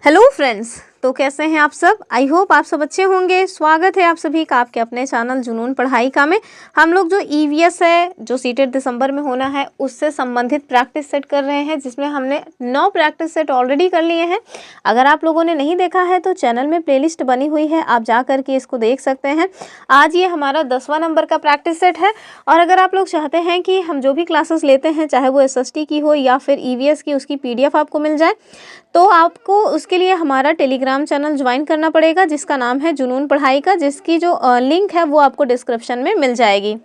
Hello friends, तो कैसे हैं आप सब। आई होप आप सब अच्छे होंगे। स्वागत है आप सभी का आपके अपने चैनल जुनून पढ़ाई का में। हम लोग जो ईवीएस है जो सीटेट दिसंबर में होना है उससे संबंधित प्रैक्टिस सेट कर रहे हैं, जिसमें हमने 9 प्रैक्टिस सेट ऑलरेडी कर लिए हैं। अगर आप लोगों ने नहीं देखा है तो चैनल में प्लेलिस्ट बनी हुई है, आप जा करके इसको देख सकते हैं। आज ये हमारा 10वां नंबर का प्रैक्टिस सेट है। और अगर आप लोग चाहते हैं कि हम जो भी क्लासेस लेते हैं, चाहे वो SST की हो या फिर EVS की, उसकी PDF आपको मिल जाए, तो आपको उसके लिए हमारा टेलीग्राम चैनल ज्वाइन करना पड़ेगा, जिसका नाम है जुनून पढ़ाई का, जिसकी जो लिंक है वो आपको डिस्क्रिप्शन में मिल जाएगी।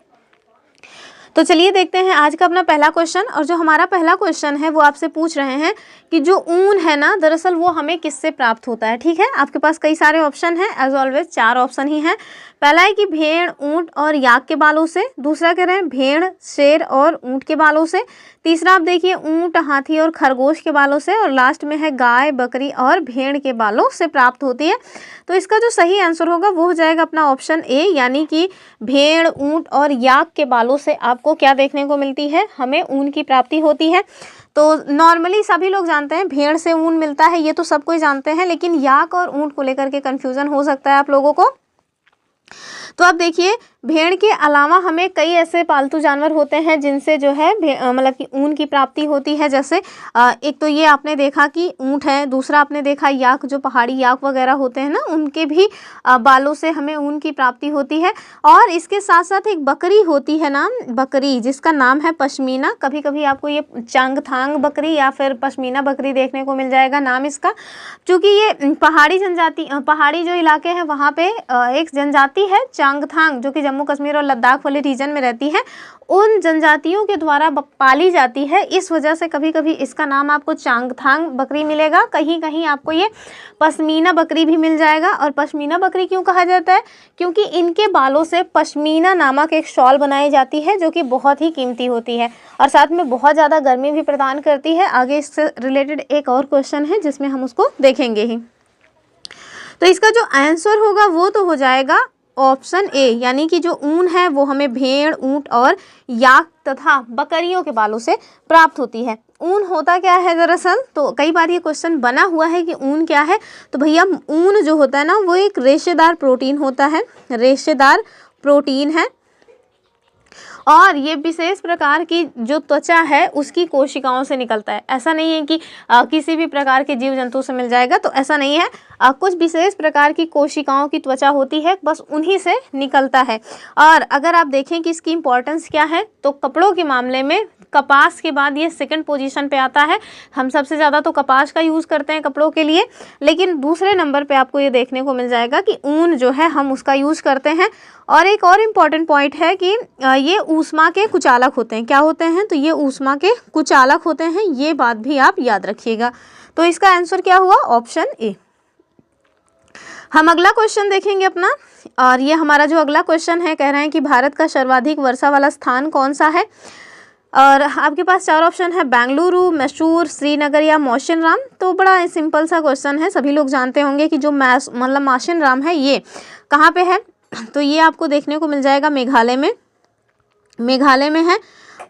तो चलिए देखते हैं आज का अपना पहला क्वेश्चन। और जो हमारा पहला क्वेश्चन है वो आपसे पूछ रहे हैं कि जो ऊन है ना, दरअसल वो हमें किससे प्राप्त होता है। ठीक है, आपके पास कई सारे ऑप्शन हैं, एज ऑलवेज 4 ऑप्शन ही हैं। पहला है कि भेड़, ऊंट और याक के बालों से। दूसरा कह रहे हैं भेड़, शेर और ऊंट के बालों से। तीसरा आप देखिए ऊंट, हाथी और खरगोश के बालों से। और लास्ट में है गाय, बकरी और भेड़ के बालों से प्राप्त होती है। तो इसका जो सही आंसर होगा वो हो जाएगा अपना ऑप्शन ए, यानी कि भेड़, ऊंट और याक के बालों से आपको क्या देखने को मिलती है, हमें ऊन की प्राप्ति होती है। तो नॉर्मली सभी लोग जानते हैं भेड़ से ऊन मिलता है, ये तो सब कोई जानते हैं, लेकिन याक और ऊंट को लेकर के कन्फ्यूजन हो सकता है आप लोगों को। तो अब देखिए, भेड़ के अलावा हमें कई ऐसे पालतू जानवर होते हैं जिनसे जो है मतलब कि ऊन की प्राप्ति होती है। जैसे एक तो ये आपने देखा कि ऊंट है, दूसरा आपने देखा याक, जो पहाड़ी याक वगैरह होते हैं ना, उनके भी बालों से हमें ऊन की प्राप्ति होती है। और इसके साथ साथ एक बकरी होती है नाम, बकरी, जिसका नाम है पश्मीना। कभी कभी आपको ये चांगथांग बकरी या फिर पश्मीना बकरी देखने को मिल जाएगा नाम इसका, क्योंकि ये पहाड़ी जनजाति, पहाड़ी जो इलाके हैं वहाँ पे एक जनजाति है चांगथांग, जो कि जम्मू कश्मीर और लद्दाख वाले रीजन में रहती है। उन जनजातियों के द्वारा पाली जाती है, इस वजह से कभी कभी इसका नाम आपको चांगथांग बकरी मिलेगा, कहीं कहीं आपको ये पश्मीना बकरी भी मिल जाएगा। और पश्मीना बकरी क्यों कहा जाता है, क्योंकि इनके बालों से पश्मीना नामक एक शॉल बनाई जाती है, जो कि बहुत ही कीमती होती है और साथ में बहुत ज़्यादा गर्मी भी प्रदान करती है। आगे इससे रिलेटेड एक और क्वेश्चन है जिसमें हम उसको देखेंगे ही। तो इसका जो आंसर होगा वो तो हो जाएगा ऑप्शन ए, यानी कि जो ऊन है वो हमें भेड़, ऊंट और याक तथा बकरियों के बालों से प्राप्त होती है। ऊन होता क्या है दरअसल, तो कई बार ये क्वेश्चन बना हुआ है कि ऊन क्या है। तो भैया ऊन जो होता है ना, वो एक रेशेदार प्रोटीन होता है, रेशेदार प्रोटीन है। और ये विशेष प्रकार की जो त्वचा है उसकी कोशिकाओं से निकलता है। ऐसा नहीं है कि किसी भी प्रकार के जीव जंतु से मिल जाएगा, तो ऐसा नहीं है। कुछ विशेष प्रकार की कोशिकाओं की त्वचा होती है, बस उन्हीं से निकलता है। और अगर आप देखें कि इसकी इम्पोर्टेंस क्या है, तो कपड़ों के मामले में कपास के बाद ये सेकंड पोजीशन पे आता है। हम सबसे ज़्यादा तो कपास का यूज़ करते हैं कपड़ों के लिए, लेकिन दूसरे नंबर पे आपको ये देखने को मिल जाएगा कि ऊन जो है हम उसका यूज़ करते हैं। और एक और इम्पॉर्टेंट पॉइंट है कि ये ऊष्मा के कुचालक होते हैं। क्या होते हैं, तो ये ऊष्मा के कुचालक होते हैं, ये बात भी आप याद रखिएगा। तो इसका आंसर क्या हुआ, ऑप्शन ए। हम अगला क्वेश्चन देखेंगे अपना। और ये हमारा जो अगला क्वेश्चन है, कह रहे हैं कि भारत का सर्वाधिक वर्षा वाला स्थान कौन सा है। और आपके पास 4 ऑप्शन है, बेंगलुरु, मैसूर, श्रीनगर या मौशिनराम। तो बड़ा सिंपल सा क्वेश्चन है, सभी लोग जानते होंगे कि जो मतलब मौशिनराम है ये कहाँ पे है। तो ये आपको देखने को मिल जाएगा मेघालय में, मेघालय में है।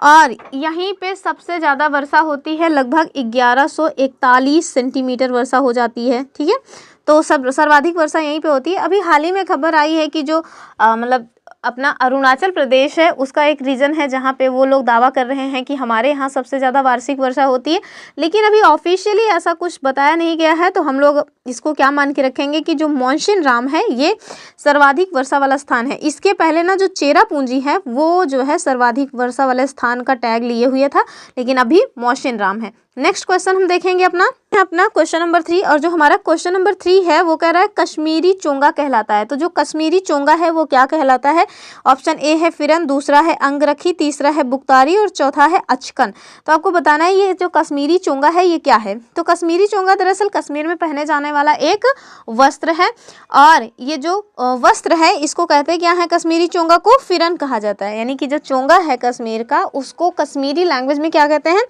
और यहीं पे सबसे ज़्यादा वर्षा होती है, लगभग 1141 सेंटीमीटर वर्षा हो जाती है। ठीक है, तो सर्वाधिक वर्षा यहीं पे होती है। अभी हाल ही में खबर आई है कि जो मतलब अपना अरुणाचल प्रदेश है, उसका एक रीजन है जहाँ पे वो लोग दावा कर रहे हैं कि हमारे यहाँ सबसे ज़्यादा वार्षिक वर्षा होती है, लेकिन अभी ऑफिशियली ऐसा कुछ बताया नहीं गया है। तो हम लोग इसको क्या मान के रखेंगे कि जो मौशिनराम है ये सर्वाधिक वर्षा वाला स्थान है। इसके पहले ना जो चेरापूंजी है वो जो है सर्वाधिक वर्षा वाले स्थान का टैग लिए हुए था, लेकिन अभी मौशिनराम है। नेक्स्ट क्वेश्चन हम देखेंगे अपना क्वेश्चन नंबर 3। और जो हमारा क्वेश्चन नंबर 3 है वो कह रहा है कश्मीरी चोंगा कहलाता है। तो जो कश्मीरी चोंगा है वो क्या कहलाता है। ऑप्शन ए है फिरन, दूसरा है अंगरखी, तीसरा है बुख्तारी और चौथा है अचकन। तो आपको बताना है ये जो कश्मीरी चोंगा है ये क्या है। तो कश्मीरी चोंगा दरअसल कश्मीर में पहने जाने वाला एक वस्त्र है। और ये जो वस्त्र है इसको कहते हैं क्या है, कश्मीरी चोंगा को फिरन कहा जाता है। यानी कि जो चोंगा है कश्मीर का उसको कश्मीरी लैंग्वेज में क्या कहते हैं,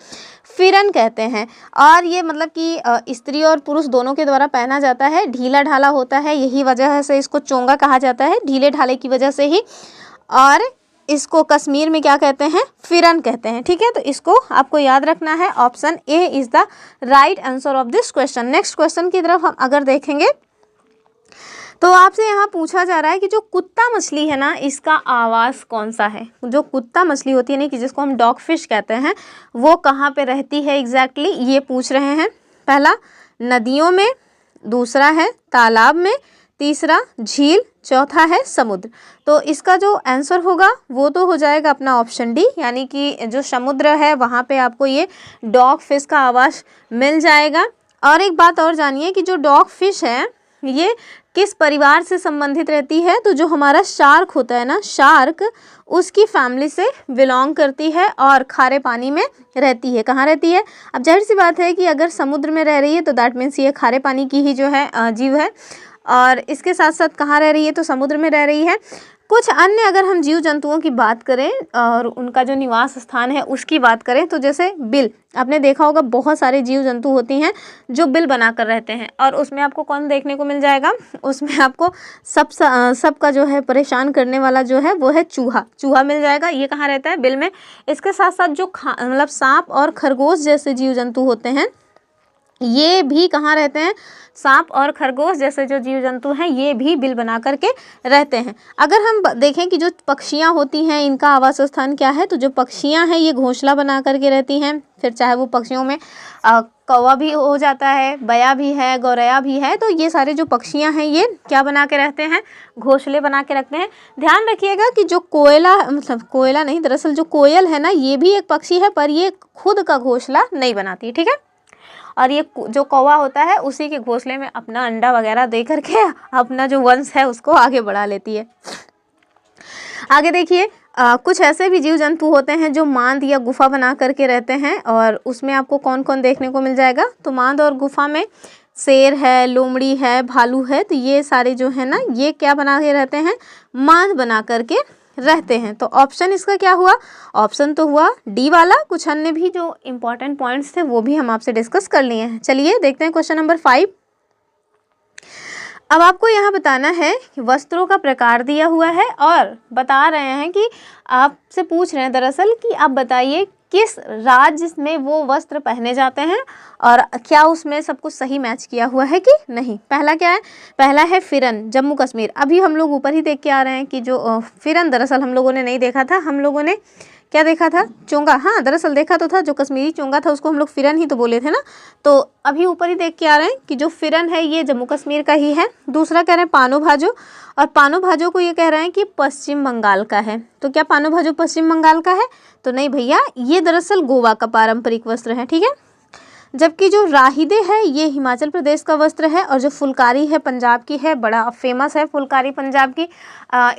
फिरन कहते हैं। और ये मतलब कि स्त्री और पुरुष दोनों के द्वारा पहना जाता है, ढीला ढाला होता है, यही वजह से इसको चोंगा कहा जाता है, ढीले ढाले की वजह से ही। और इसको कश्मीर में क्या कहते हैं, फिरन कहते हैं। ठीक है, तो इसको आपको याद रखना है। Option A is the right answer of this question. Next question की तरफ हम अगर देखेंगे तो आपसे यहाँ पूछा जा रहा है कि जो कुत्ता मछली है ना, इसका आवास कौन सा है। जो कुत्ता मछली होती है ना, कि जिसको हम डॉग फिश कहते हैं, वो कहाँ पे रहती है एग्जैक्टली, ये पूछ रहे हैं। पहला नदियों में, दूसरा है तालाब में, तीसरा झील, चौथा है समुद्र। तो इसका जो आंसर होगा वो तो हो जाएगा अपना ऑप्शन डी, यानी कि जो समुद्र है वहाँ पे आपको ये डॉग फिश का आवास मिल जाएगा। और एक बात और जानिए कि जो डॉग फिश है ये किस परिवार से संबंधित रहती है, तो जो हमारा शार्क होता है ना, शार्क उसकी फैमिली से बिलोंग करती है और खारे पानी में रहती है। कहाँ रहती है, अब जाहिर सी बात है कि अगर समुद्र में रह रही है तो दैट मीन्स ये खारे पानी की ही जो है जीव है, और इसके साथ साथ कहाँ रह रही है, तो समुद्र में रह रही है। कुछ अन्य अगर हम जीव जंतुओं की बात करें और उनका जो निवास स्थान है उसकी बात करें, तो जैसे बिल, आपने देखा होगा बहुत सारे जीव जंतु होती हैं जो बिल बनाकर रहते हैं, और उसमें आपको कौन देखने को मिल जाएगा, उसमें आपको सबका जो है परेशान करने वाला जो है वो है चूहा मिल जाएगा। ये कहाँ रहता है, बिल में। इसके साथ साथ जो मतलब सांप और खरगोश जैसे जीव जंतु होते हैं ये भी कहाँ रहते हैं, सांप और खरगोश जैसे जो जीव जंतु हैं ये भी बिल बना करके रहते हैं। अगर हम देखें कि जो पक्षियाँ होती हैं इनका आवास स्थान क्या है, तो जो पक्षियाँ हैं ये घोंसला बना करके रहती हैं। फिर चाहे वो पक्षियों में कौवा भी हो जाता है, बया भी है, गौरैया भी है, तो ये सारे जो पक्षियाँ हैं ये क्या बना के रहते हैं, घोंसले बना के रखते हैं। ध्यान रखिएगा कि जो कोयला नहीं, दरअसल जो कोयल है ना ये भी एक पक्षी है, पर ये खुद का घोंसला नहीं बनाती। ठीक है, और ये जो कौवा होता है उसी के घोंसले में अपना अंडा वगैरह दे करके अपना जो वंश है उसको आगे बढ़ा लेती है। आगे देखिए, कुछ ऐसे भी जीव जंतु होते हैं जो मांद या गुफा बना करके रहते हैं, और उसमें आपको कौन कौन देखने को मिल जाएगा, तो मांद और गुफा में शेर है, लोमड़ी है, भालू है, तो ये सारे जो है ना ये क्या बना के रहते हैं, मांद बना करके रहते हैं। तो ऑप्शन इसका क्या हुआ, ऑप्शन तो हुआ डी वाला। कुछ अन्य भी जो इम्पोर्टेंट पॉइंट्स थे वो भी हम आपसे डिस्कस कर लिए हैं। चलिए देखते हैं क्वेश्चन नंबर 5। अब आपको यहाँ बताना है कि वस्त्रों का प्रकार दिया हुआ है और बता रहे हैं कि आपसे पूछ रहे हैं दरअसल कि आप बताइए किस राज्य में वो वस्त्र पहने जाते हैं और क्या उसमें सब कुछ सही मैच किया हुआ है कि नहीं। पहला क्या है, पहला है फिरन, जम्मू कश्मीर। अभी हम लोग ऊपर ही देख के आ रहे हैं कि जो फिरन दरअसल हम लोगों ने नहीं देखा था, हम लोगों ने क्या देखा था, चोंगा। हाँ दरअसल देखा तो था, जो कश्मीरी चोंगा था उसको हम लोग फिरन ही तो बोले थे ना। तो अभी ऊपर ही देख के आ रहे हैं कि जो फिरन है ये जम्मू कश्मीर का ही है। दूसरा कह रहे हैं पानो भाजो, और पानो भाजो को ये कह रहे हैं कि पश्चिम बंगाल का है। तो क्या पानो भाजो पश्चिम बंगाल का है, तो नहीं भैया, ये दरअसल गोवा का पारंपरिक वस्त्र है। ठीक है, जबकि जो राहिदे है ये हिमाचल प्रदेश का वस्त्र है, और जो फुलकारी है पंजाब की है, बड़ा फेमस है फुलकारी पंजाब की,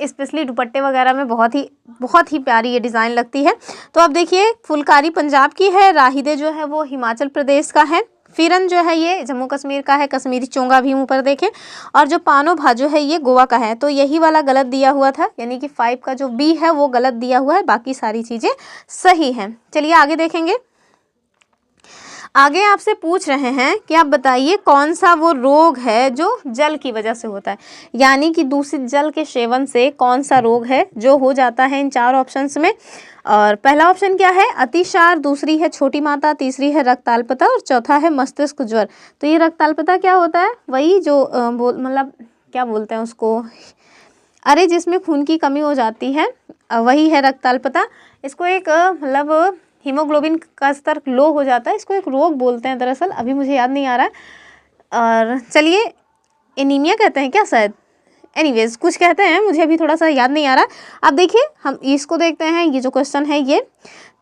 स्पेशली दुपट्टे वगैरह में बहुत ही प्यारी ये डिज़ाइन लगती है। तो आप देखिए फुलकारी पंजाब की है, राहिदे जो है वो हिमाचल प्रदेश का है, फिरन जो है ये जम्मू कश्मीर का है, कश्मीरी चोंगा भी ऊपर देखें, और जो पानो भाजो है ये गोवा का है। तो यही वाला गलत दिया हुआ था, यानी कि 5 का जो बी है वो गलत दिया हुआ है, बाकी सारी चीज़ें सही हैं। चलिए आगे देखेंगे। आगे आपसे पूछ रहे हैं कि आप बताइए कौन सा वो रोग है जो जल की वजह से होता है, यानी कि दूषित जल के सेवन से कौन सा रोग है जो हो जाता है इन 4 ऑप्शंस में। और पहला ऑप्शन क्या है, अतिसार, दूसरी है छोटी माता, तीसरी है रक्ताल्पता और चौथा है मस्तिष्क ज्वर। तो ये रक्ताल्पता क्या होता है, वही जो मतलब क्या बोलते हैं उसको, अरे जिसमें खून की कमी हो जाती है वही है रक्ताल्पता। इसको एक मतलब हीमोग्लोबिन का स्तर लो हो जाता है, इसको एक रोग बोलते हैं दरअसल, अभी मुझे याद नहीं आ रहा है। और चलिए एनीमिया कहते हैं क्या शायद, एनीवेज कुछ कहते हैं, मुझे अभी थोड़ा सा याद नहीं आ रहा। अब देखिए हम इसको देखते हैं, ये जो क्वेश्चन है ये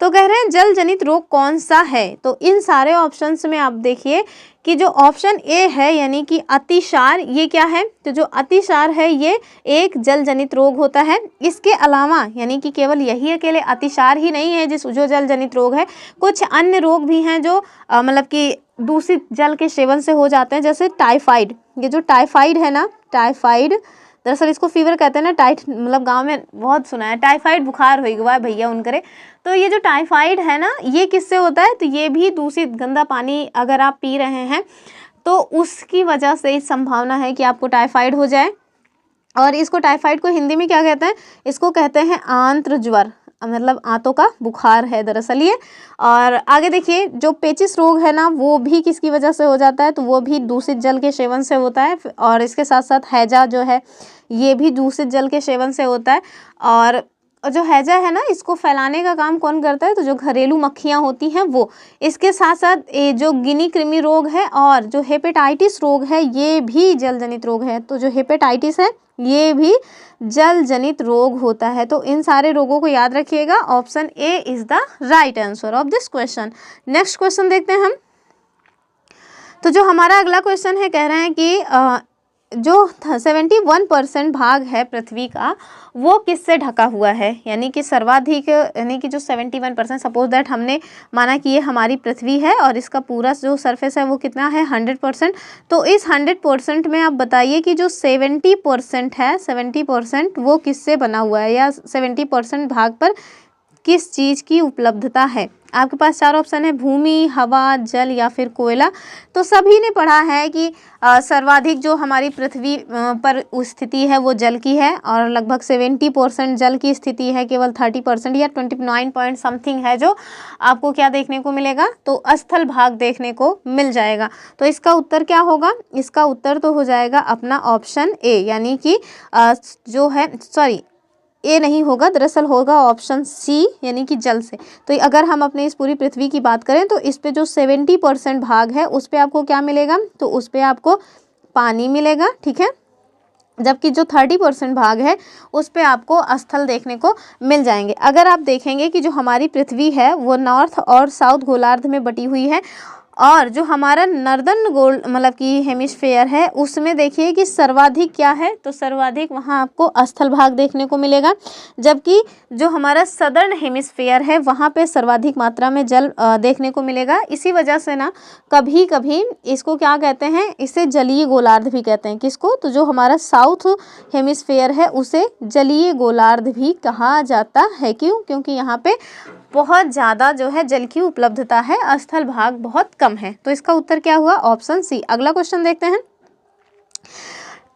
तो कह रहे हैं जल जनित रोग कौन सा है। तो इन सारे ऑप्शंस में आप देखिए कि जो ऑप्शन ए है यानी कि अतिसार, ये क्या है, तो जो अतिसार है ये एक जल जनित रोग होता है। इसके अलावा यानी कि केवल यही अकेले अतिसार ही नहीं है जो जल जनित रोग है, कुछ अन्य रोग भी हैं जो मतलब कि दूषित जल के सेवन से हो जाते हैं, जैसे टाइफाइड। ये जो टाइफाइड है ना, टाइफाइड दरअसल इसको फीवर कहते हैं ना, मतलब गांव में बहुत सुना है, टाइफाइड बुखार हो गया भैया उन करे। तो ये जो टाइफाइड है ना ये किससे होता है, तो ये भी दूषित गंदा पानी अगर आप पी रहे हैं तो उसकी वजह से संभावना है कि आपको टाइफाइड हो जाए। और इसको टाइफाइड को हिंदी में क्या कहते हैं, इसको कहते हैं आंत्र ज्वर, मतलब आंतों का बुखार है दरअसल ये। और आगे देखिए जो पेचिस रोग है ना वो भी किसकी वजह से हो जाता है, तो वो भी दूषित जल के सेवन से होता है। और इसके साथ साथ हैजा जो है ये भी दूषित जल के सेवन से होता है। और जो हैजा है ना इसको फैलाने का काम कौन करता है, तो जो घरेलू मक्खियाँ होती हैं वो। इसके साथ साथ ये जो गिनी कृमि रोग है और जो हेपेटाइटिस रोग है ये भी जल जनित रोग है। तो जो हेपेटाइटिस है ये भी जल जनित रोग होता है। तो इन सारे रोगों को याद रखिएगा। Option A is the right answer of this question. Next question देखते हैं हम। तो जो हमारा अगला क्वेश्चन है कह रहे हैं कि जो 71% भाग है पृथ्वी का वो किससे ढका हुआ है, यानी कि सर्वाधिक, यानी कि जो 71%, सपोज दैट हमने माना कि ये हमारी पृथ्वी है और इसका पूरा जो सरफेस है वो कितना है 100%। तो इस 100% में आप बताइए कि जो 70% है 70% वो किससे बना हुआ है, या 70% भाग पर किस चीज़ की उपलब्धता है। आपके पास 4 ऑप्शन है, भूमि, हवा, जल या फिर कोयला। तो सभी ने पढ़ा है कि सर्वाधिक जो हमारी पृथ्वी पर स्थिति है वो जल की है और लगभग 70% जल की स्थिति है, केवल 30% या 29 पॉइंट समथिंग है जो आपको क्या देखने को मिलेगा, तो स्थल भाग देखने को मिल जाएगा। तो इसका उत्तर क्या होगा, इसका उत्तर तो हो जाएगा अपना ऑप्शन ए, यानी कि जो है सॉरी ए नहीं होगा, दरअसल होगा ऑप्शन सी, यानी कि जल से। तो अगर हम अपने इस पूरी पृथ्वी की बात करें तो इस पे जो 70% भाग है उस पे आपको क्या मिलेगा, तो उस पे आपको पानी मिलेगा, ठीक है। जबकि जो 30% भाग है उस पे आपको स्थल देखने को मिल जाएंगे। अगर आप देखेंगे कि जो हमारी पृथ्वी है वो नॉर्थ और साउथ गोलार्ध में बटी हुई है और जो हमारा नर्दर्न गोल मतलब कि हेमिस्फेयर है उसमें देखिए कि सर्वाधिक क्या है, तो सर्वाधिक वहाँ आपको स्थल भाग देखने को मिलेगा। जबकि जो हमारा सदर्न हेमिस्फेयर है वहाँ पे सर्वाधिक मात्रा में जल देखने को मिलेगा। इसी वजह से ना कभी कभी इसको क्या कहते हैं, इसे जलीय गोलार्ध भी कहते हैं। किसको, तो जो हमारा साउथ हेमिस्फेयर है उसे जलीय गोलार्ध भी कहा जाता है। क्यों, क्योंकि यहाँ पे बहुत ज़्यादा जो है जल की उपलब्धता है, स्थल भाग बहुत कम है। तो इसका उत्तर क्या हुआ, ऑप्शन सी। अगला क्वेश्चन देखते हैं।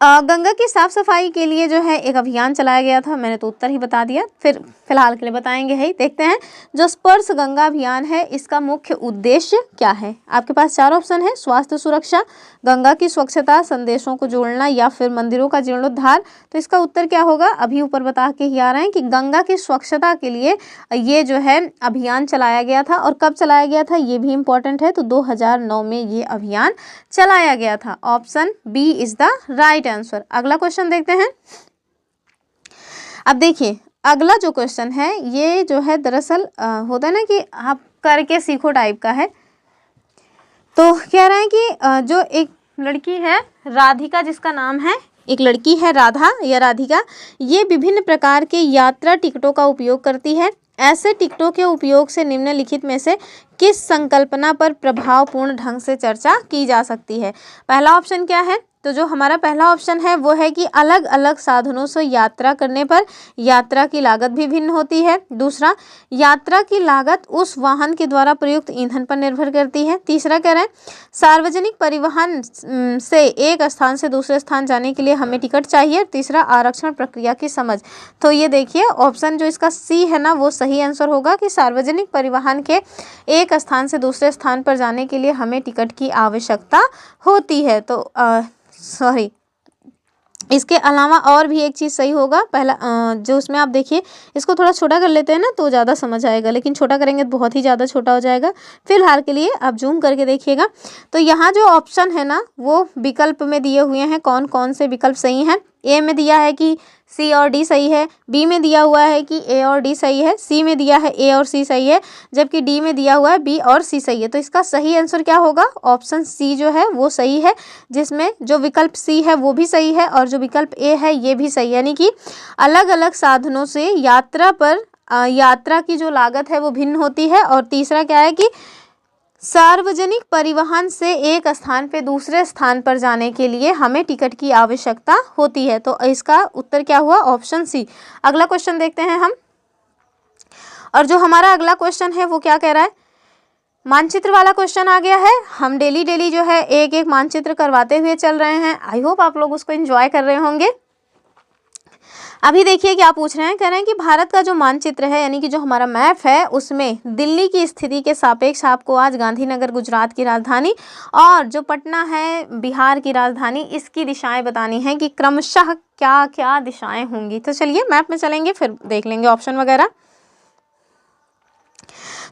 गंगा की साफ सफाई के लिए जो है एक अभियान चलाया गया था, मैंने तो उत्तर ही बता दिया, फिर फिलहाल के लिए बताएंगे ही। देखते हैं जो स्पर्श गंगा अभियान है इसका मुख्य उद्देश्य क्या है। आपके पास 4 ऑप्शन है, स्वास्थ्य सुरक्षा, गंगा की स्वच्छता, संदेशों को जोड़ना या फिर मंदिरों का जीर्णोद्धार। तो इसका उत्तर क्या होगा, अभी ऊपर बता के ही आ रहे हैं कि गंगा की स्वच्छता के लिए ये जो है अभियान चलाया गया था। और कब चलाया गया था ये भी इम्पोर्टेंट है, तो 2009 में ये अभियान चलाया गया था। Option B is the right answer. अगला क्वेश्चन देखते हैं। अब देखिए अगला जो क्वेश्चन है ये जो है दरअसल होता है ना कि आप करके सीखो टाइप का है। तो कह रहे हैं कि जो एक लड़की है राधिका, जिसका नाम है, एक लड़की है राधा या राधिका, ये विभिन्न प्रकार के यात्रा टिकटों का उपयोग करती है। ऐसे टिकटों के उपयोग से निम्नलिखित में से किस संकल्पना पर प्रभावपूर्ण ढंग से चर्चा की जा सकती है। पहला ऑप्शन क्या है, तो जो हमारा पहला ऑप्शन है वो है कि अलग अलग साधनों से यात्रा करने पर यात्रा की लागत भी भिन्न होती है। दूसरा, यात्रा की लागत उस वाहन के द्वारा प्रयुक्त ईंधन पर निर्भर करती है। तीसरा कह रहे हैं सार्वजनिक परिवहन से एक स्थान से दूसरे स्थान जाने के लिए हमें टिकट चाहिए। तीसरा, आरक्षण प्रक्रिया की समझ। तो ये देखिए ऑप्शन जो इसका सी है ना वो सही आंसर होगा कि सार्वजनिक परिवहन के एक स्थान से दूसरे स्थान पर जाने के लिए हमें टिकट की आवश्यकता होती है। तो सॉरी, इसके अलावा और भी एक चीज़ सही होगा। पहला जो उसमें आप देखिए, इसको थोड़ा छोटा कर लेते हैं ना तो ज़्यादा समझ आएगा, लेकिन छोटा करेंगे तो बहुत ही ज़्यादा छोटा हो जाएगा। फिलहाल के लिए आप जूम करके देखिएगा। तो यहाँ जो ऑप्शन है ना वो विकल्प में दिए हुए हैं, कौन कौन से विकल्प सही हैं। ए में दिया है कि सी और डी सही है, बी में दिया हुआ है कि ए और डी सही है, सी में दिया है ए और सी सही है, जबकि डी में दिया हुआ है बी और सी सही है। तो इसका सही आंसर क्या होगा, ऑप्शन सी जो है वो सही है, जिसमें जो विकल्प सी है वो भी सही है और जो विकल्प ए है ये भी सही है। यानी कि अलग अलग साधनों से यात्रा पर यात्रा की जो लागत है वो भिन्न होती है। और तीसरा क्या है कि सार्वजनिक परिवहन से एक स्थान पे दूसरे स्थान पर जाने के लिए हमें टिकट की आवश्यकता होती है। तो इसका उत्तर क्या हुआ, ऑप्शन सी। अगला क्वेश्चन देखते हैं हम। और जो हमारा अगला क्वेश्चन है वो क्या कह रहा है, मानचित्र वाला क्वेश्चन आ गया है। हम डेली जो है एक एक मानचित्र करवाते हुए चल रहे हैं। आई होप आप लोग उसको एंजॉय कर रहे होंगे। अभी देखिए क्या पूछ रहे हैं, कह रहे हैं कि भारत का जो मानचित्र है यानी कि जो हमारा मैप है उसमें दिल्ली की स्थिति के सापेक्ष आपको आज गांधीनगर गुजरात की राजधानी और जो पटना है बिहार की राजधानी, इसकी दिशाएं बतानी है कि क्रमशः क्या क्या दिशाएं होंगी। तो चलिए मैप में चलेंगे, फिर देख लेंगे ऑप्शन वगैरह।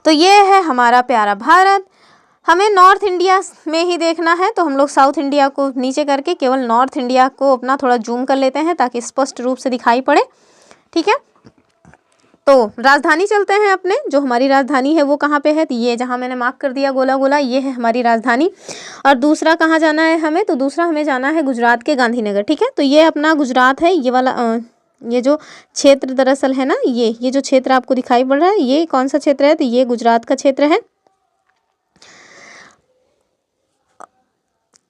तो ये है हमारा प्यारा भारत। हमें नॉर्थ इंडिया में ही देखना है, तो हम लोग साउथ इंडिया को नीचे करके केवल नॉर्थ इंडिया को अपना थोड़ा जूम कर लेते हैं ताकि स्पष्ट रूप से दिखाई पड़े। ठीक है, तो राजधानी चलते हैं अपने, जो हमारी राजधानी है वो कहाँ पे है, तो ये जहाँ मैंने मार्क कर दिया गोला गोला, ये है हमारी राजधानी। और दूसरा कहाँ जाना है हमें, तो दूसरा हमें जाना है गुजरात के गांधीनगर। ठीक है, तो ये अपना गुजरात है, ये वाला ये जो क्षेत्र दरअसल है ना, ये जो क्षेत्र आपको दिखाई पड़ रहा है, ये कौन सा क्षेत्र है, तो ये गुजरात का क्षेत्र है।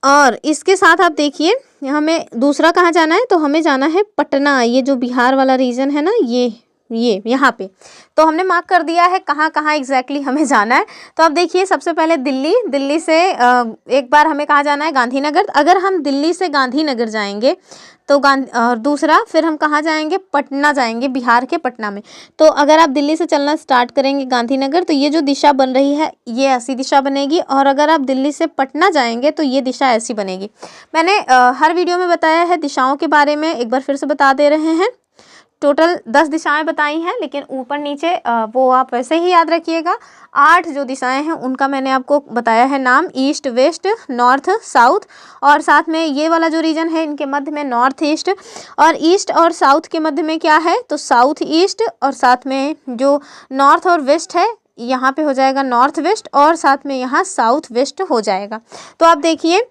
और इसके साथ आप देखिए हमें दूसरा कहाँ जाना है, तो हमें जाना है पटना, ये जो बिहार वाला रीजन है ना, ये यहाँ पे। तो हमने मार्क कर दिया है कहाँ कहाँ एग्जैक्टली हमें जाना है। तो अब देखिए सबसे पहले दिल्ली से एक बार हमें कहाँ जाना है, गांधीनगर। अगर हम दिल्ली से गांधीनगर जाएंगे तो और दूसरा फिर हम कहाँ जाएंगे, पटना जाएंगे, बिहार के पटना में। तो अगर आप दिल्ली से चलना स्टार्ट करेंगे गांधीनगर, तो ये जो दिशा बन रही है ये ऐसी दिशा बनेगी, और अगर आप दिल्ली से पटना जाएंगे तो ये दिशा ऐसी बनेगी। मैंने हर वीडियो में बताया है दिशाओं के बारे में, एक बार फिर से बता दे रहे हैं। टोटल 10 दिशाएं बताई हैं, लेकिन ऊपर नीचे वो आप वैसे ही याद रखिएगा। 8 जो दिशाएं हैं उनका मैंने आपको बताया है नाम, ईस्ट, वेस्ट, नॉर्थ, साउथ, और साथ में ये वाला जो रीजन है इनके मध्य में नॉर्थ ईस्ट, और ईस्ट और साउथ के मध्य में क्या है, तो साउथ ईस्ट, और साथ में जो नॉर्थ और वेस्ट है यहाँ पे हो जाएगा नॉर्थ वेस्ट, और साथ में यहाँ साउथ वेस्ट हो जाएगा। तो आप देखिए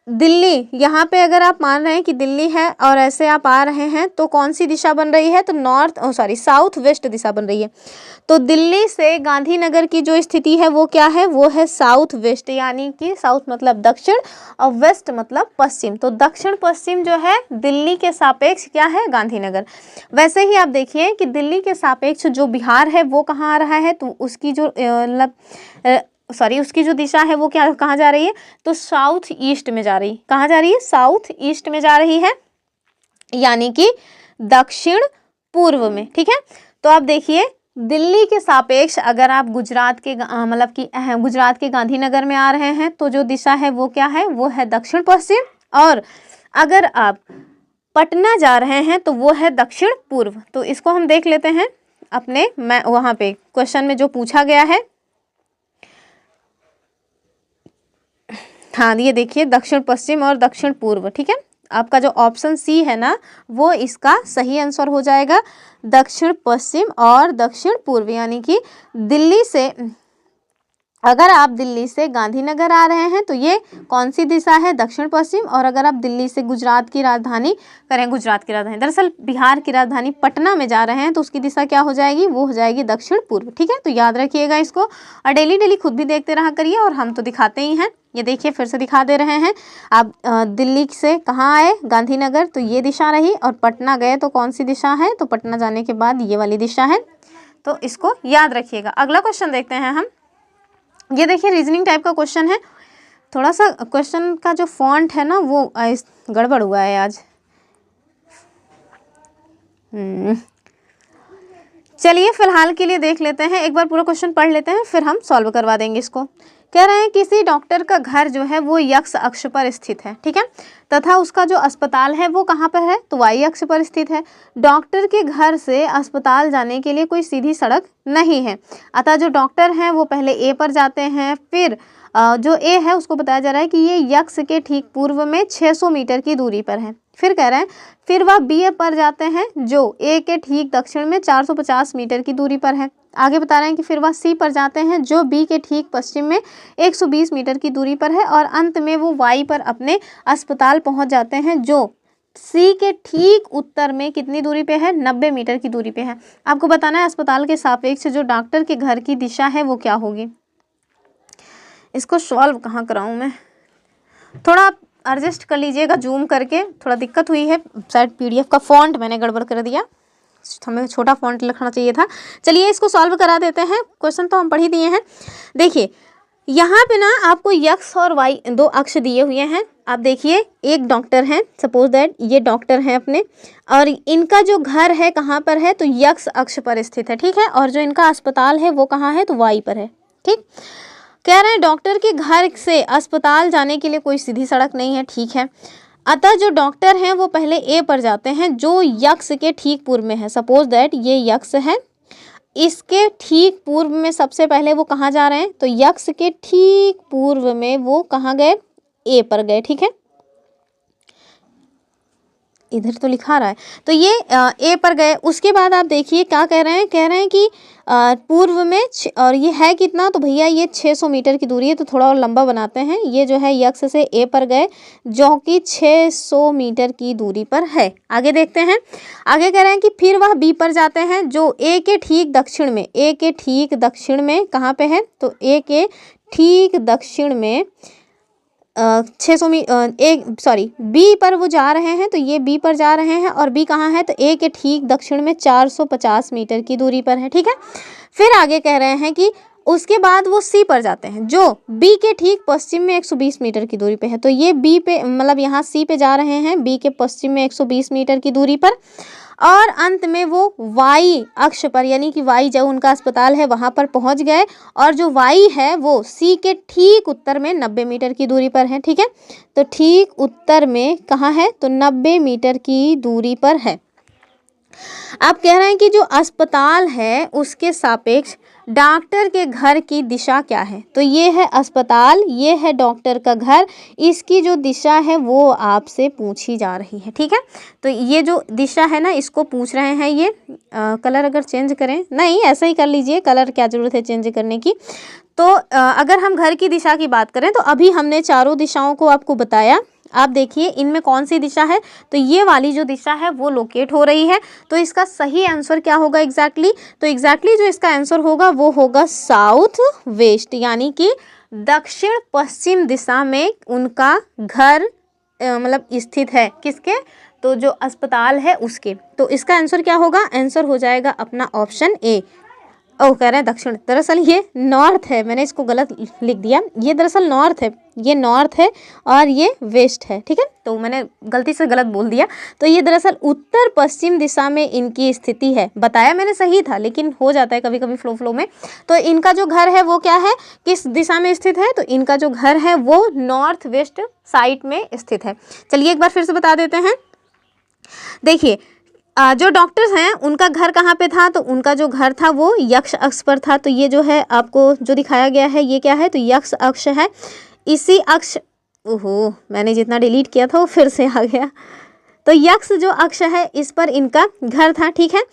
दिल्ली, यहाँ पे अगर आप मान रहे हैं कि दिल्ली है और ऐसे आप आ रहे हैं तो कौन सी दिशा बन रही है, तो साउथ वेस्ट दिशा बन रही है। तो दिल्ली से गांधीनगर की जो स्थिति है वो क्या है, वो है साउथ वेस्ट, यानी कि साउथ मतलब दक्षिण और वेस्ट मतलब पश्चिम। तो दक्षिण पश्चिम जो है दिल्ली के सापेक्ष क्या है, गांधीनगर। वैसे ही आप देखिए कि दिल्ली के सापेक्ष जो बिहार है वो कहाँ आ रहा है, तो उसकी जो उसकी जो दिशा है वो क्या कहाँ जा रही है, तो साउथ ईस्ट में जा रही है। कहाँ जा रही है, साउथ ईस्ट में जा रही है, यानी कि दक्षिण पूर्व में। ठीक है, तो आप देखिए दिल्ली के सापेक्ष अगर आप गुजरात के मतलब कि गुजरात के गांधीनगर में आ रहे हैं तो जो दिशा है वो क्या है, वो है दक्षिण पश्चिम, और अगर आप पटना जा रहे हैं तो वो है दक्षिण पूर्व। तो इसको हम देख लेते हैं अपने वहाँ पे क्वेश्चन में जो पूछा गया है। हाँ, ये देखिए दक्षिण पश्चिम और दक्षिण पूर्व। ठीक है, आपका जो ऑप्शन सी है ना वो इसका सही आंसर हो जाएगा, दक्षिण पश्चिम और दक्षिण पूर्व, यानी कि दिल्ली से अगर आप दिल्ली से गांधीनगर आ रहे हैं तो ये कौन सी दिशा है, दक्षिण पश्चिम, और अगर आप दिल्ली से गुजरात की राजधानी दरअसल बिहार की राजधानी पटना में जा रहे हैं तो उसकी दिशा क्या हो जाएगी, वो हो जाएगी दक्षिण पूर्व। ठीक है, तो याद रखिएगा इसको, और डेली खुद भी देखते रहा करिए, और हम तो दिखाते ही हैं। ये देखिए फिर से दिखा दे रहे हैं। आप दिल्ली से कहाँ आए, गांधीनगर, तो ये दिशा रही, और पटना गए तो कौन सी दिशा है, तो पटना जाने के बाद ये वाली दिशा है। तो इसको याद रखिएगा। अगला क्वेश्चन देखते हैं हम। ये देखिए रीजनिंग टाइप का क्वेश्चन है। थोड़ा सा क्वेश्चन का जो फॉन्ट है ना वो गड़बड़ हुआ है आज। चलिए फिलहाल के लिए देख लेते हैं, एक बार पूरा क्वेश्चन पढ़ लेते हैं फिर हम सॉल्व करवा देंगे इसको। कह रहे हैं किसी डॉक्टर का घर जो है वो एक्स अक्ष पर स्थित है, ठीक है, तथा उसका जो अस्पताल है वो कहाँ पर है, तो वाई अक्ष पर स्थित है। डॉक्टर के घर से अस्पताल जाने के लिए कोई सीधी सड़क नहीं है, अतः जो डॉक्टर हैं वो पहले ए पर जाते हैं, फिर जो ए है उसको बताया जा रहा है कि ये यक्ष के ठीक पूर्व में 600 मीटर की दूरी पर है। फिर कह रहे हैं फिर वह बी पर जाते हैं जो ए के ठीक दक्षिण में 450 मीटर की दूरी पर है। आगे बता रहे हैं कि फिर वह सी पर जाते हैं जो बी के ठीक पश्चिम में 120 मीटर की दूरी पर है, और अंत में वो वाई पर अपने अस्पताल पहुंच जाते हैं जो सी के ठीक उत्तर में कितनी दूरी पे है, 90 मीटर की दूरी पे है। आपको बताना है अस्पताल के सापेक्ष जो डॉक्टर के घर की दिशा है वो क्या होगी। इसको सॉल्व कहाँ कराऊँ मैं, थोड़ा एडजस्ट कर लीजिएगा जूम करके, थोड़ा दिक्कत हुई है, शायद पीडीएफ का फॉन्ट मैंने गड़बड़ कर दिया, हमें छोटा फॉन्ट लिखना चाहिए था। चलिए इसको सॉल्व करा देते हैं, क्वेश्चन तो हम पढ़ ही दिए हैं। देखिए यहाँ पे ना आपको यक्स और वाई दो अक्ष दिए हुए हैं। आप देखिए, एक डॉक्टर हैं, सपोज दैट ये डॉक्टर हैं अपने, और इनका जो घर है कहाँ पर है, तो यक्स अक्ष पर स्थित है, ठीक है। और जो इनका अस्पताल है वो कहाँ है, तो वाई पर है, ठीक। कह रहे हैं डॉक्टर के घर से अस्पताल जाने के लिए कोई सीधी सड़क नहीं है, ठीक है। अतः जो डॉक्टर हैं वो पहले ए पर जाते हैं जो यक्स के ठीक पूर्व में है। सपोज दैट ये यक्स है, इसके ठीक पूर्व में सबसे पहले वो कहाँ जा रहे हैं, तो यक्स के ठीक पूर्व में वो कहाँ गए, ए पर गए, ठीक है। इधर तो लिखा रहा है, तो ये ए पर गए। उसके बाद आप देखिए क्या कह रहे हैं, कह रहे हैं कि पूर्व में और ये है कितना, तो भैया ये 600 मीटर की दूरी है, तो थोड़ा और लंबा बनाते हैं। ये जो है यक्स से ए पर गए जो कि 600 मीटर की दूरी पर है। आगे देखते हैं, आगे कह रहे हैं कि फिर वह बी पर जाते हैं जो ए के ठीक दक्षिण में, ए के ठीक दक्षिण में कहाँ पे है, तो ए के ठीक दक्षिण में 600 बी पर वो जा रहे हैं, तो ये बी पर जा रहे हैं और बी कहाँ है, तो ए के ठीक दक्षिण में 450 मीटर की दूरी पर है, ठीक है। फिर आगे कह रहे हैं कि उसके बाद वो सी पर जाते हैं जो बी के ठीक पश्चिम में 120 मीटर की दूरी पे है। तो ये बी पे मतलब यहाँ सी पे जा रहे हैं बी के पश्चिम में 120 मीटर की दूरी पर, और अंत में वो वाई अक्ष पर, यानी कि वाई जो उनका अस्पताल है वहाँ पर पहुँच गए, और जो वाई है वो सी के ठीक उत्तर में 90 मीटर की दूरी पर है, ठीक है। तो ठीक उत्तर में कहाँ है, तो 90 मीटर की दूरी पर है। आप कह रहे हैं कि जो अस्पताल है उसके सापेक्ष डॉक्टर के घर की दिशा क्या है, तो ये है अस्पताल, ये है डॉक्टर का घर, इसकी जो दिशा है वो आपसे पूछी जा रही है, ठीक है। तो ये जो दिशा है ना इसको पूछ रहे हैं। ये कलर अगर चेंज करें, नहीं ऐसा ही कर लीजिए, कलर क्या ज़रूरत है चेंज करने की। तो अगर हम घर की दिशा की बात करें तो अभी हमने चारों दिशाओं को आपको बताया। आप देखिए इनमें कौन सी दिशा है, तो ये वाली जो दिशा है वो लोकेट हो रही है। तो इसका सही आंसर क्या होगा एग्जैक्टली, तो एग्जैक्टली जो इसका आंसर होगा वो होगा साउथ वेस्ट, यानी कि दक्षिण पश्चिम दिशा में उनका घर मतलब स्थित है। किसके, तो जो अस्पताल है उसके। तो इसका आंसर क्या होगा, आंसर हो जाएगा अपना ऑप्शन ए। कह रहे हैं दक्षिण, दरअसल ये नॉर्थ है, मैंने इसको गलत लिख दिया, ये दरअसल नॉर्थ है, ये नॉर्थ है और ये वेस्ट है, ठीक है। तो मैंने गलती से गलत बोल दिया, तो ये दरअसल उत्तर पश्चिम दिशा में इनकी स्थिति है। बताया मैंने सही था, लेकिन हो जाता है कभी कभी फ्लो में। तो इनका जो घर है वो क्या है, किस दिशा में स्थित है, तो इनका जो घर है वो नॉर्थ वेस्ट साइड में स्थित है। चलिए एक बार फिर से बता देते हैं। देखिए जो डॉक्टर्स हैं उनका घर कहाँ पे था, तो उनका जो घर था वो यक्ष अक्ष पर था। तो ये जो है आपको जो दिखाया गया है ये क्या है, तो यक्ष अक्ष है। इसी अक्ष, ओहो मैंने जितना डिलीट किया था वो फिर से आ गया। तो यक्ष जो अक्ष है इस पर इनका घर था, ठीक है।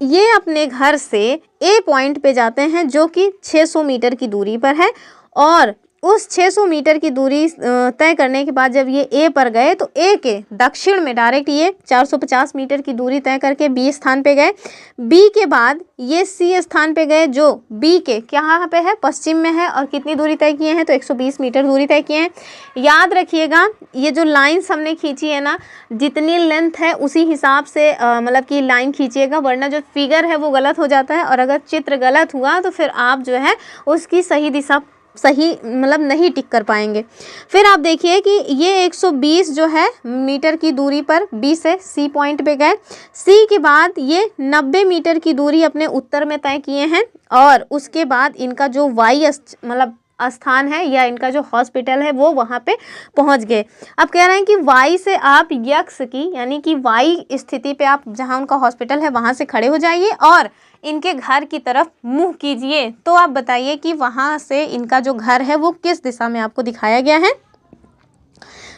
ये अपने घर से ए पॉइंट पे जाते हैं जो कि 600 मीटर की दूरी पर है, और उस 600 मीटर की दूरी तय करने के बाद जब ये ए पर गए तो ए के दक्षिण में डायरेक्ट ये 450 मीटर की दूरी तय करके बी स्थान पे गए। बी के बाद ये सी स्थान पे गए जो बी के कहाँ पे है, पश्चिम में है, और कितनी दूरी तय किए हैं, तो 120 मीटर दूरी तय किए हैं। याद रखिएगा ये जो लाइन्स हमने खींची है ना, जितनी लेंथ है उसी हिसाब से मतलब कि लाइन खींचिएगा, वरना जो फिगर है वो गलत हो जाता है, और अगर चित्र गलत हुआ तो फिर आप जो है उसकी सही दिशा सही मतलब नहीं टिक कर पाएंगे। फिर आप देखिए कि ये 120 जो है मीटर की दूरी पर बी से सी पॉइंट पे गए। सी के बाद ये 90 मीटर की दूरी अपने उत्तर में तय किए हैं, और उसके बाद इनका जो वाई मतलब स्थान है या इनका जो हॉस्पिटल है वो वहाँ पे पहुँच गए। अब कह रहे हैं कि वाई से आप यक्ष की यानी कि वाई स्थिति पे आप जहाँ उनका हॉस्पिटल है वहाँ से खड़े हो जाइए और इनके घर की तरफ मुंह कीजिए। तो आप बताइए कि वहाँ से इनका जो घर है वो किस दिशा में आपको दिखाया गया है।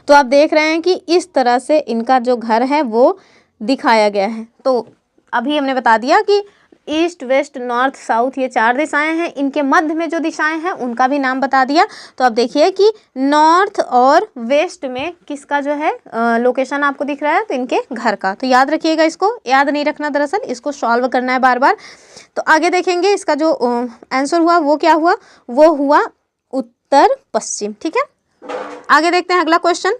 तो आप देख रहे हैं कि इस तरह से इनका जो घर है वो दिखाया गया है। तो अभी हमने बता दिया कि ईस्ट वेस्ट नॉर्थ साउथ ये 4 दिशाएं हैं, इनके मध्य में जो दिशाएं हैं उनका भी नाम बता दिया। तो आप देखिए कि नॉर्थ और वेस्ट में किसका जो है लोकेशन आपको दिख रहा है, तो इनके घर का। तो याद रखिएगा, इसको याद नहीं रखना, दरअसल इसको सॉल्व करना है बार बार। तो आगे देखेंगे इसका जो आंसर हुआ वो क्या हुआ, वो हुआ उत्तर पश्चिम, ठीक है। आगे देखते हैं अगला क्वेश्चन।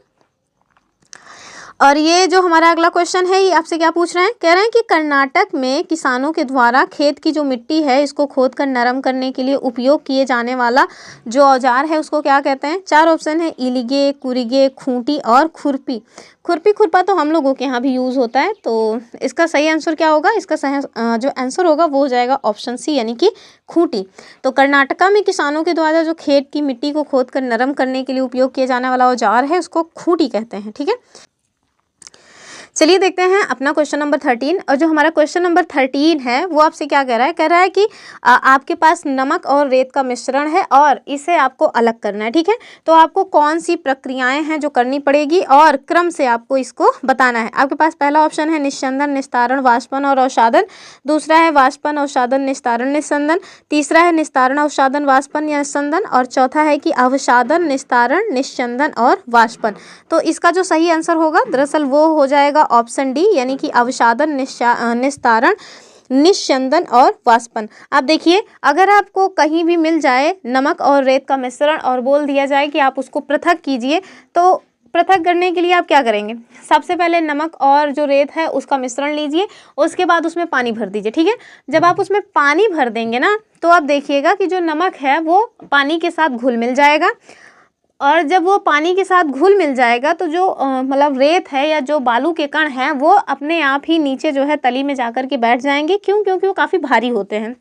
और ये जो हमारा अगला क्वेश्चन है, ये आपसे क्या पूछ रहे हैं, कह रहे हैं कि कर्नाटक में किसानों के द्वारा खेत की जो मिट्टी है इसको खोद कर नरम करने के लिए उपयोग किए जाने वाला जो औजार है उसको क्या कहते हैं। 4 ऑप्शन है, इलिगे, कुरिगे, खूंटी और खुरपी। खुरपी खुरपा तो हम लोगों के यहाँ भी यूज़ होता है, तो इसका सही आंसर क्या होगा, इसका सही जो आंसर होगा वो हो जाएगा ऑप्शन सी यानी कि खूंटी। तो कर्नाटका में किसानों के द्वारा जो खेत की मिट्टी को खोद कर नरम करने के लिए उपयोग किए जाने वाला औजार है उसको खूंटी कहते हैं। ठीक है, चलिए देखते हैं अपना क्वेश्चन नंबर 13। और जो हमारा क्वेश्चन नंबर 13 है वो आपसे क्या कह रहा है कि आपके पास नमक और रेत का मिश्रण है और इसे आपको अलग करना है। ठीक है, तो आपको कौन सी प्रक्रियाएं हैं जो करनी पड़ेगी और क्रम से आपको इसको बताना है। आपके पास पहला ऑप्शन है निस्यंदन, निस्तारण, वाष्पन और अवसादन। दूसरा है वाष्पन, अवसादन, निस्तारण, निस्संदन। तीसरा है निस्तारण, अवसादन, वाष्पन या निस्संदन। और चौथा है कि अवसादन, निस्तारण, निस्यंदन और वाष्पन। तो इसका जो सही आंसर होगा दरअसल वो हो जाएगा ऑप्शन डी यानी कि अवसादन, निस्तारण, निस्यंदन और वाष्पन। आप देखिए, अगर आपको कहीं भी मिल जाए नमक और रेत का मिश्रण और बोल दिया जाए कि आप उसको पृथक कीजिए, तो पृथक करने के लिए आप क्या करेंगे, सबसे पहले नमक और जो रेत है उसका मिश्रण लीजिए, उसके बाद उसमें पानी भर दीजिए। ठीक है, जब आप उसमें पानी भर देंगे ना तो आप देखिएगा कि जो नमक है वो पानी के साथ घुल मिल जाएगा, और जब वो पानी के साथ घुल मिल जाएगा तो जो मतलब रेत है या जो बालू के कण हैं वो अपने आप ही नीचे जो है तली में जाकर के बैठ जाएंगे। क्यों? क्योंकि वो काफ़ी भारी होते हैं।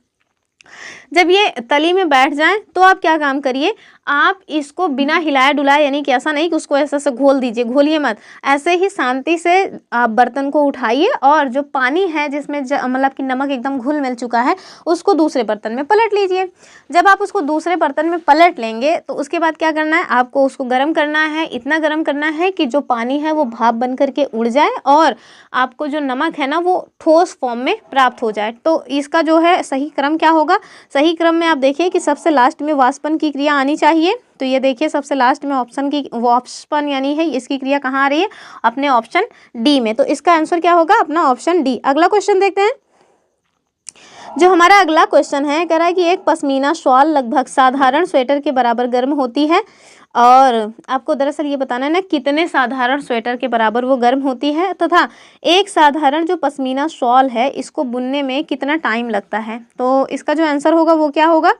जब ये तली में बैठ जाएं तो आप क्या काम करिए, आप इसको बिना हिलाए डुलाए, यानी कि ऐसा नहीं कि उसको ऐसा से घोल दीजिए, घोलिए मत, ऐसे ही शांति से आप बर्तन को उठाइए और जो पानी है जिसमें मतलब कि नमक एकदम घुल मिल चुका है उसको दूसरे बर्तन में पलट लीजिए। जब आप उसको दूसरे बर्तन में पलट लेंगे तो उसके बाद क्या करना है, आपको उसको गर्म करना है, इतना गर्म करना है कि जो पानी है वो भाप बन करके उड़ जाए और आपको जो नमक है ना वो ठोस फॉर्म में प्राप्त हो जाए। तो इसका जो है सही क्रम क्या होगा, सही क्रम में आप देखिए कि सबसे लास्ट में वाष्पन की क्रिया आनी चाहिए। तो ये देखिए सबसे लास्ट में वाष्पन यानी है इसकी क्रिया कहाँ आ रही है, अपने ऑप्शन डी में। तो इसका आंसर क्या होगा, अपना ऑप्शन डी। अगला क्वेश्चन देखते हैं। जो हमारा अगला क्वेश्चन है कह रहा है कि एक पश्मीना शॉल लगभग साधारण स्वेटर के बराबर गर्म होती है, और आपको दरअसल ये बताना है ना कितने साधारण स्वेटर के बराबर वो गर्म होती है, तथा एक साधारण जो पश्मीना शॉल है इसको बुनने में कितना टाइम लगता है। तो इसका जो आंसर होगा वो क्या होगा,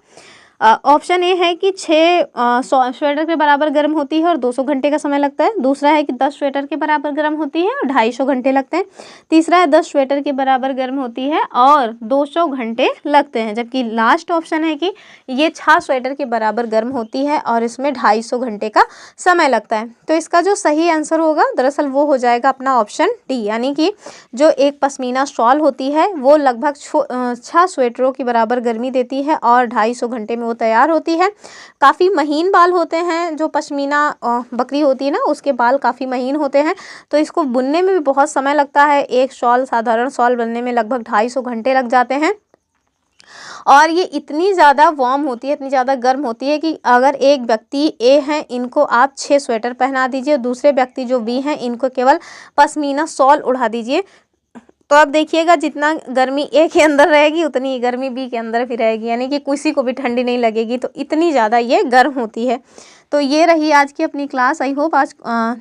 ऑप्शन ए है कि 6 स्वेटर के बराबर गर्म होती है और 200 घंटे का समय लगता है। दूसरा है कि 10 स्वेटर के बराबर गर्म होती है और 250 घंटे लगते हैं। तीसरा है 10 स्वेटर के बराबर गर्म होती है और 200 घंटे लगते हैं। जबकि लास्ट ऑप्शन है कि ये 6 स्वेटर के बराबर गर्म होती है और इसमें 250 घंटे का समय लगता है। तो इसका जो सही आंसर होगा दरअसल वो हो जाएगा अपना ऑप्शन डी, यानी कि जो एक पश्मीना शॉल होती है वो लगभग 6 स्वेटरों की बराबर गर्मी देती है और 250 घंटे में तैयार होती है। काफ़ी महीन बाल होते हैं, जो पश्मीना बकरी होती है ना उसके बाल काफ़ी महीन होते हैं, तो इसको बुनने में भी बहुत समय लगता है। एक शॉल, साधारण शॉल बनने में लगभग 250 घंटे लग जाते हैं। और ये इतनी ज़्यादा वार्म होती है, इतनी ज़्यादा गर्म होती है कि अगर एक व्यक्ति ए हैं इनको आप 6 स्वेटर पहना दीजिए, दूसरे व्यक्ति जो बी हैं इनको केवल पश्मीना शॉल उड़ा दीजिए, तो आप देखिएगा जितना गर्मी ए के अंदर रहेगी उतनी ही गर्मी बी के अंदर भी रहेगी, यानी कि किसी को भी ठंडी नहीं लगेगी। तो इतनी ज़्यादा ये गर्म होती है। तो ये रही आज की अपनी क्लास। आई होप आज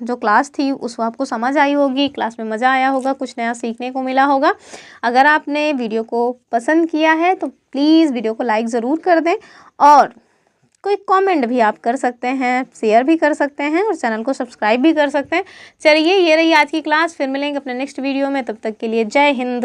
जो क्लास थी उसको आपको समझ आई होगी, क्लास में मज़ा आया होगा, कुछ नया सीखने को मिला होगा। अगर आपने वीडियो को पसंद किया है तो प्लीज़ वीडियो को लाइक ज़रूर कर दें, और कोई कमेंट भी आप कर सकते हैं, शेयर भी कर सकते हैं और चैनल को सब्सक्राइब भी कर सकते हैं। चलिए ये रही आज की क्लास, फिर मिलेंगे अपने नेक्स्ट वीडियो में, तब तक के लिए जय हिंद।